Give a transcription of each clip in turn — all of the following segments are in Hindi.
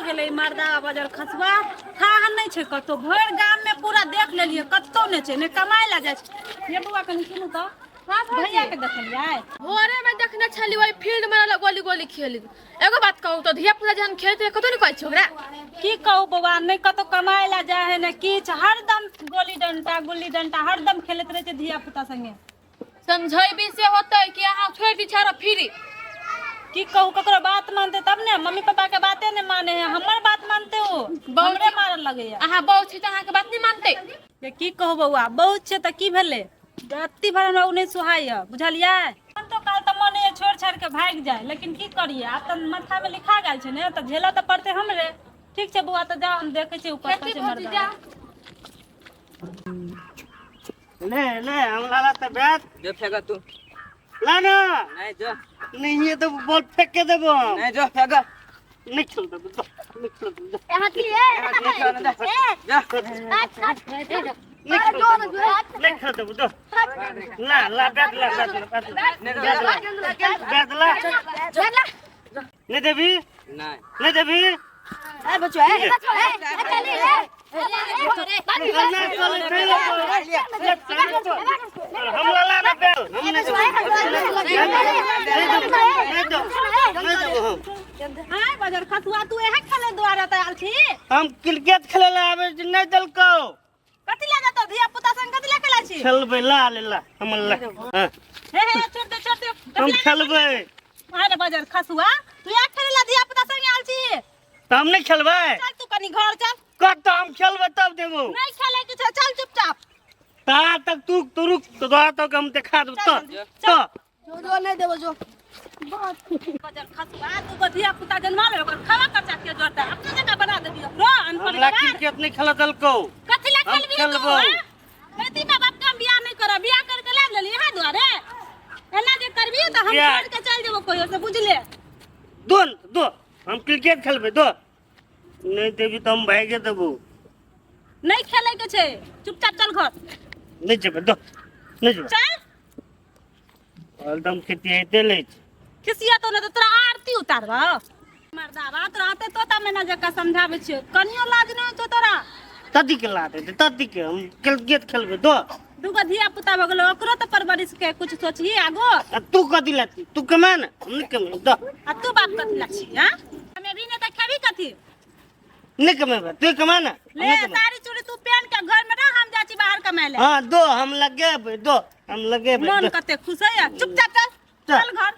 गेलै मर्दा बाजार खसुआ थाह नहीं छै कतो भर गाम में पूरा देख लेलिए कतो नहीं छै ने कमाई ला जाय छै ये बुआ कनी सुनु तो भैया के देखलियै भोरे में देखने छली वही फील्ड में गोली गोली खेली एगो बात कहू तो धिया पुता जहन खेलते कतो नहीं कहै छै ओकरा की कहू बउआ नहीं कतो कमाई ला जाय है ने किछ हरदम गोली डंटा गुल्ली डंटा हरदम खेलत रहे छै धिया पुता संगे समझैबी से होतै कि अहाँ छोड़ दी छारा फिरी की कहू ककरो बात मानते तब ने मम्मी पापा के बातें नहीं माने हैं हमर बात मानते हो हमरे मारल लगे अहाँ बहुत छी त अहाँ के बात नहीं मानते ये की कहू बउआ बहुत छै त की भेले राति भर हमरा नहीं सुहाय बुझलियै हम तो काल त मने छोड़ छाड़ के भाग जाए लेकिन की करिए अब त माथा में लिखा गेल छै ने त झेला त पड़ते हमरे ठीक छै बुआ त जा हम देखे छी ऊपर से मरदा ले हम लाला त बैठ जो फेंका तू ला ना नहीं जो नहीं ये तो बॉल फेंक के देबो नहीं जो फेंका नहीं खेल दे नहीं खेल दे यहाँ की है जा नहीं खेल दे दो ला बैठ ला नहीं देवी नहीं देवी ए बच्चो ए चली हम लाला ना बैल हम नहीं हां बाजार खसुआ तू एहे खेले द्वारा त आल छी हम क्रिकेट खेले ला आवे नहीं दलको कथि ला जातो धिया पुता संग कथि ला खेला छी खेलबे ला हम ला हे छोड़ दे हम खेलबे अरे बाजार खसुआ तू या खेले ला धिया पुता संग आल छी तो हम नहीं खेलबे चल तू कनी घर चल कब तो हम खेलबे तब देबो नहीं खेले के छै चल चुपचाप ता तक तू रुक तो दो तक हम दिखा दो तो जो नहीं देबो जो बाजार खसुआ तू को धिया पुता जन्मा ले ओकर खावा खर्चा के जोरता अपने जगह बना देबी रो अनपढ़ हम ला क्रिकेट नहीं खेला दलको कथि ला हम खेलबी खेलबो बेटी बाप का बियाह नहीं कर बियाह करके ला लेली यहां द्वारे एना जे करबी त हम छोड़ के चल जेबो कोई से बुझले दो हम क्रिकेट खेलबे दो नहीं देबी तो हम भागे देबो नहीं खेले के छै चुपचाप चल घर नहीं जेबे दो नहीं जेबे चल एकदम खेती हेते ले खिसिया तो न तो तोरा आरती उतारबा मर्दावा तोरा आते तोता में न जका समझावे छियो कनियो लाज नहीं तो तोरा तदी के लाते तदी के हम क्रिकेट खेलबे दो दुगो धिया पुता भ गेलो ओकरो त परवरिश के कुछ सोचही आगो तू कदी लाती तू कमा ना हम नहीं कमा दो आ तू बाप कथि ला छी हां हमें भी ने त खेबी कथि नहीं कमेबे तू कमा ना ले सारी चूड़ी तू पहन के घर में रह हम जाची बाहर कमाए ले हां दो हम लगेबे दो हम लगेबे मन कते खुश है चुपचाप चल चल। घर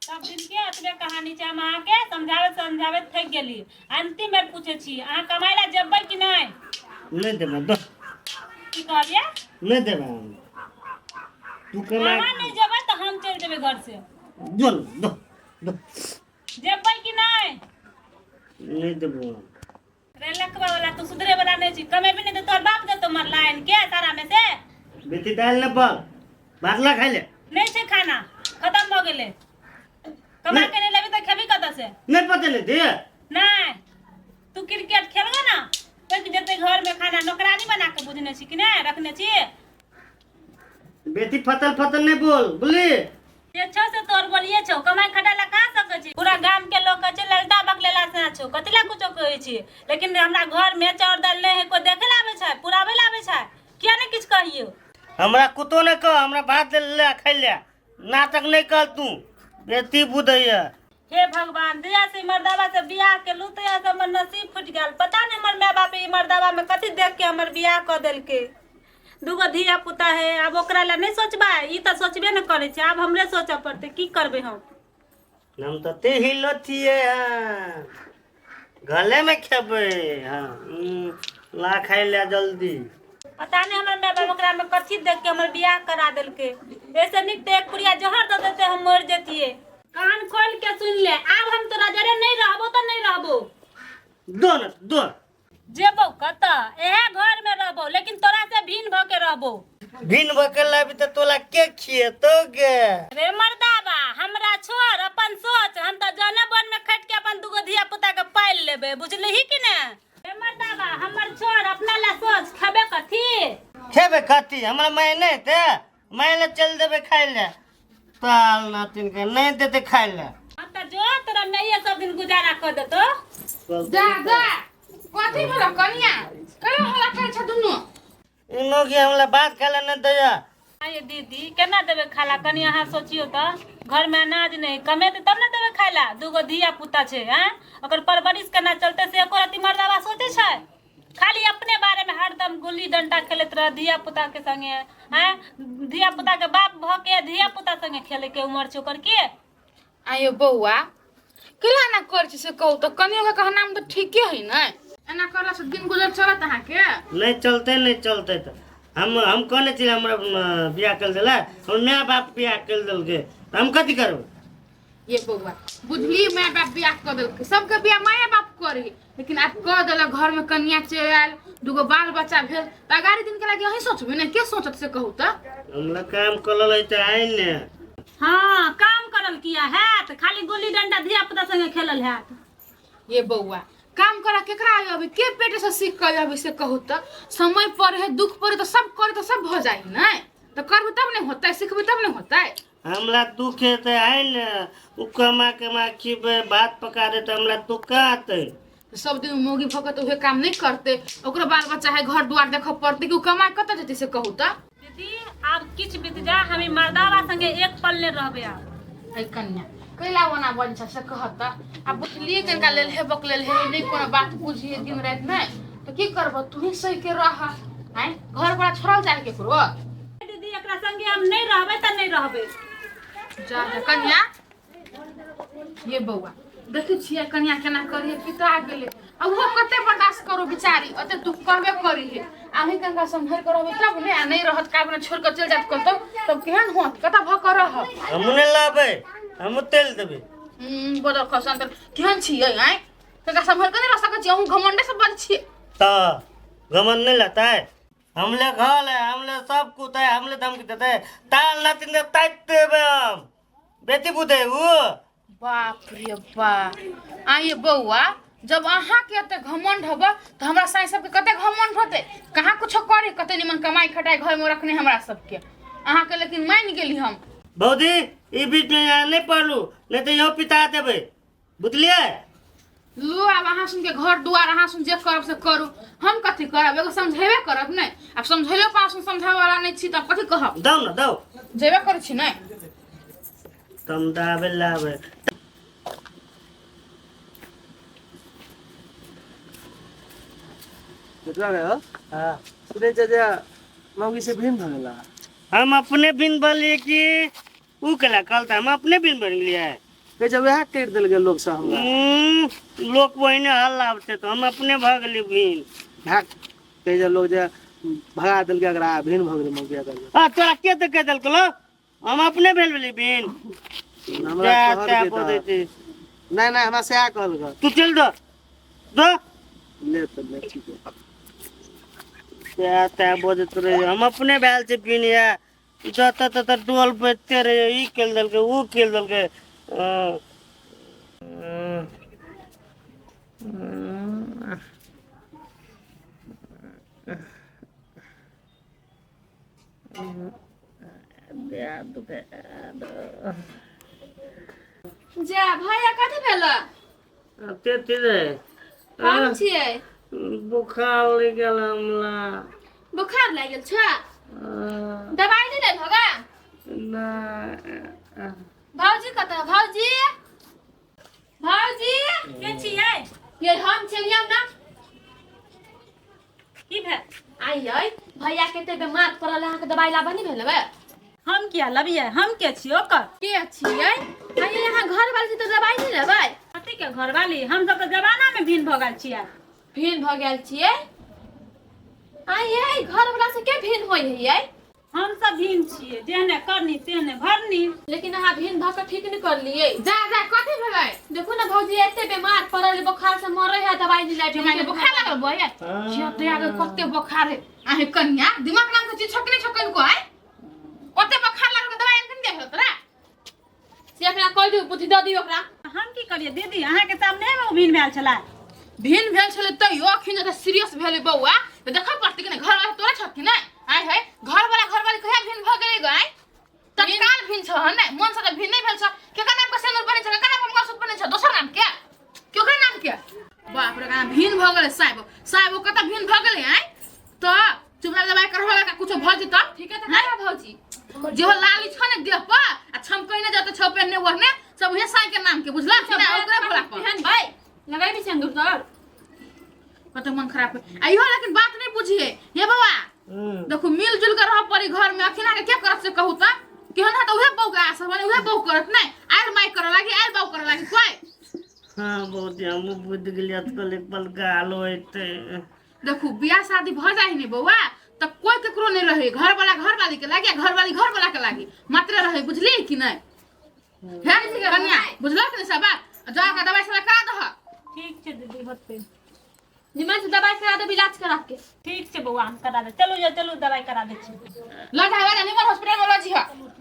सब दिन के अतबे कहानी छै हम अहाँ के समझावे थक गेली अंतिम बेर पूछे छी अहाँ कमाई ला जेबै कि नहीं नहीं देबे दो की कहलिए नहीं देबे हम तू कमा अहाँ नहीं जेबै त हम चल जेबै घर से दो दो दो जेबै कि नहीं नहीं देबो रे लखबा वाला तू सुधरे वाला नहीं छी कमेबी नहीं त तोर बाप दे तो मर लाइन के सारा में से बेटी दाल न पर भातला खाइ ले नहीं छै खाना खत्म हो गेले कमा के नहीं लेबी त खेबी कत से नहीं पता नहीं दे नहीं तू क्रिकेट खेलगा ना तो जते घर में खाना नौकरानी बना के बुझने छी कि नहीं रखने छी बेटी फतल नहीं बोल बोली ये छो से तोर बोलिए छो कमाई खटाला कहां सके छी पूरा गांव के लोग कहे ललटा बकलेला से छो कतिला कुछो कहै छी लेकिन हमरा घर में चाउर दाल नहीं है कोई देखे लावे छै पुरावे लावे छै किया नहीं किछ कहियो हमरा कुतो न कह हमरा भात ले खाइ ले नाटक नहीं कर तू बेटी बुदैया हे भगवान दया से मर्दावा से बियाह के लुतया से हमर नसीब फूट गेल पता नहीं हमर माय बाप ई मर्दावा में कथि देख के हमर बियाह क देलके दुगो धिया पुता है अब ओकरा ला नहीं सोचबा ई त सोचबे न करे छै अब हमरे सोचे पड़ते की करबे हम तो ते हिलो थिए गले में खेबे हां ला खाइ ले जल्दी पता नहीं हमर माय बाप ओकरा में कथि देख के हमर बियाह करा देलके ऐसे निक ते एक पुड़िया जहर दे देते हम मर जतिए कान खोल के सुन ले अब हम तोरा जरे नहीं रहबो त नहीं रहबो दो जेबो कत एहे घर में रहबो लेकिन तोरा से भिन भ के रहबो भिन भकला भी तो तोला के खिए तो गे रे मर्दावा हमरा छोड़ अपन सोच हम त जने बन में खट के अपन दुगो धिया पुता के पाल लेबे बुझलही कि ने रे मर्दावा हमर छोड़ अपना ला सोच खबे कथि हमरा मैं नहीं थे मैं ले चल देबे खाइ ले पाल नातिन के नहीं देते खाइ ले हम त जो तोरा नहीं सब दिन गुजारा कर देतो जा जा कथी भेल कनिया कहियो हल्ला करे छ दुनु इ मौगी हमरा बात खाला न दया। ये दीदी केना देवे खाला कनी अहाँ सोचियो त घर में अनाज नहीं कमेते तब न देवे खाला। दूगो धिया पुता छे हैं ओकर परवरिश केना चलते से एको रति मर्दावा सोचे छै। खाली अपने बारे में हरदम गुल्ली डंडा खेलत रह धिया पुता के संगे हैं। धिया पुता के बाप भ के धिया पुता संगे खेले के उम्र छै ओकर के। आयो बौआ केला ना कर छी से कहू त कनियो के कहना में त ठीके है न। एना करला से दिन गुजर चलत अहाँ के नहीं चलते तो हम कहने छी हमरा बियाह कर देला हम माय बाप बियाह कर देल के हम कथी करब। ये बौआ बुझली माय बाप बियाह कर देल के सबके बियाह माय बाप करे लेकिन आप कह देला घर में कन्या चल आयल दुगो बाल बच्चा भेल त अगाड़ी दिन के लागे अही सोचबे न के सोचत से कहू त हमरा काम करल है त आइ ने। हाँ काम करल किया है त खाली गुल्ली डंडा धिया पुता संगे खेलल है। ये बौआ काम करा केकरा अबे के पेट से सीख कर अबे से कहू त समय पर है दुख पर तो सब करे तो सब भ जाई न त करबे तब नहीं होता सीखबे तब नहीं होता। हमरा दुख है त आइ ने उ कमा खिबे भात पका दे त हमरा दुख का आते। सब दिन मोगी भगत उहे काम नहीं करते ओकरो बाल बच्चा है घर दुआर देख पड़ते कि कमाई कत जते से कहू त। दीदी आप किछ बीत जा हमें मर्दावा संगे एक पल ले रहबे। है कन्या कैला वना बन छ से कहत आ बुझलिए कनका लेल है बक लेल है नहीं कोनो बात बुझिए दिन रात में तो की करब तू ही सही के रह हैं घर बड़ा छोड़ल जाए के करो। दीदी एकरा संगे हम नहीं रहबे त नहीं रहबे। जा कन्या ये बौआ देखी छिए कन्या केना करिए पिता गेले अब वो कते बर्दाश्त करो बेचारी अते तू कहबे करी है आही कनका संभर करबे तब ने आ नहीं रहत का छोड़ के चल जात करतो तब केहन होत कता भ कर रह हम ने लाबे हम तेल देबे। बदर खसन त केहन छिए हैं कनका संभर के नहीं रह सकै छी हम घमंडे से बन छिए त घमंड नहीं लाता है हमले घर है हमले सब कुछ है हमले धमकी देते है ताल ना तीन ताइट देबे हम बेटी बुदे उ बाप रे बाप आइए बौआ जब अहाँ के एते घमंड हब त हमरा साई सब के कते घमंड होते कहाँ कुछ करे कते निमन कमाई खटाई घर में रखने हमरा सब के अहाँ के लेकिन मान गेली हम भौजी ई बीच में यहाँ नहीं पड़ू नहीं तो यहाँ पिता देबे बुझलिए। लो अब अहाँ सुन के घर दुआर अहाँ सुन जे करब से करू हम कथी करब एगो समझेबे करब नहीं अब समझेलो पास समझावे वाला नहीं छी त कथी कहब दो ना दो जेबे करै छी नहीं तुम दाबे लाबे हाँ सुने चाचा मौगी से भिन्न भगला हम अपने बिन बोलिए कि ऊ कला कल हम अपने बिन बन लिया है के जब वह टेट दिल गए लोग सब हमरा लोग वही हल लाभते तो हम अपने भगली बिन भाग के जब लोग जो भगा दिल के अगर भिन्न भगले मौगी अगर तोरा के तो कह दिल हम अपने भेल भेली बिन हमरा कहल के नहीं नहीं हमरा से आ कहल ग तू चल दो दो ले तो ले ठीक है क्या त्या बोलत रहे हम अपने बैल से पीनिया जत तत टोल बेचते रहे ई खेल दल के वो खेल दल के जा भैया कथी भेला ते ते हम छिए बुखार लग गेल हमरा बुखार लाग गेल छ दवाई नहीं ले भगा ना भौजी कत भौजी भौजी के छियै ये हम चलियौ ना की भे आइयै भैया केते बीमार पड़ल अहाँ के दवाई लाबा नहीं भेलबे हम किया लबियै हम के छियै ओकर के छियै आइयै यहाँ घर वाली तो दवाई नहीं लेबै कथी के घरवाली हम सब तो जमाना में भिन भगल छियै भिन भ गेल छियै आइयै घर वाला से के भिन होय है हम सब भिन छियै जेहने करनी तेहने भरनी लेकिन अहाँ भिन भ के ठीक नहीं कर लिए जा जा कथी भेलै देखो ना भौजी एते बीमार पड़ल बुखार से मरै है दवाई नहीं लै बीमार बुखार लागल भैया छते आगे कते बुखार है आहे कन्या दिमाग नाम के चीज छकने छकन को है ओते बुखार लागल दवाई नहीं दे तोरा से अपना कह दियो बुद्धि द दियो ओकरा हम की करिए दीदी अहाँ के सामने में भिन भेल छला भिन भेल छले तैयो अखिन जते सीरियस भेले बौआ त देखा पड़ती कि घर वाला तोरा छथि नै आइ है घर वाली कहिया भिन भ गेलै गय तत्काल भिन छ हन मन से भिन नहीं भेल छ केकर नाम के सेनुर बने छ केकर नाम मंगलसूत्र बने छ दोसर नाम के केकर नाम के बाप रे का भिन भ गेले साहेब कत भिन भ गेले हैं तो चुपचाप दवाई करवा का कुछ भ जत ठीक है तो करा भौजी जो लाली छने देह पर आ छमकई न जत छपे ने वहने सब हे साई के नाम के बुझला कि ना ओकरे बोला बहन भाई लगाई भी सिंदूर तर कत मन खराब है आइयो लेकिन बात नहीं बुझिए हे बाबा देखो मिलजुल कर रह परी घर में अखिना के क्या करत से कहू त केहन है तो उहे बौ का सब उहे बौ करत नहीं आर माई कर लागी आर बौ कर लागी कोई हाँ बहुत हम बुद्ध गेलियत कल एक पल गाल होते देखो बियाह शादी भ जाई नहीं बौआ तो कोई केकरो नहीं रहे घर वाली के लागी घर वाला के लागी मात्र रहे बुझली कि नहीं है कन्या बुझला कि नहीं सब बात जा का दवाई से करा दह ठीक छे दीदी होते निमन से दवाई करा दे इलाज करा के ठीक छे बउआ हम करा दे चलो दवाई करा दे छी ल जा निमन हॉस्पिटल में ल जी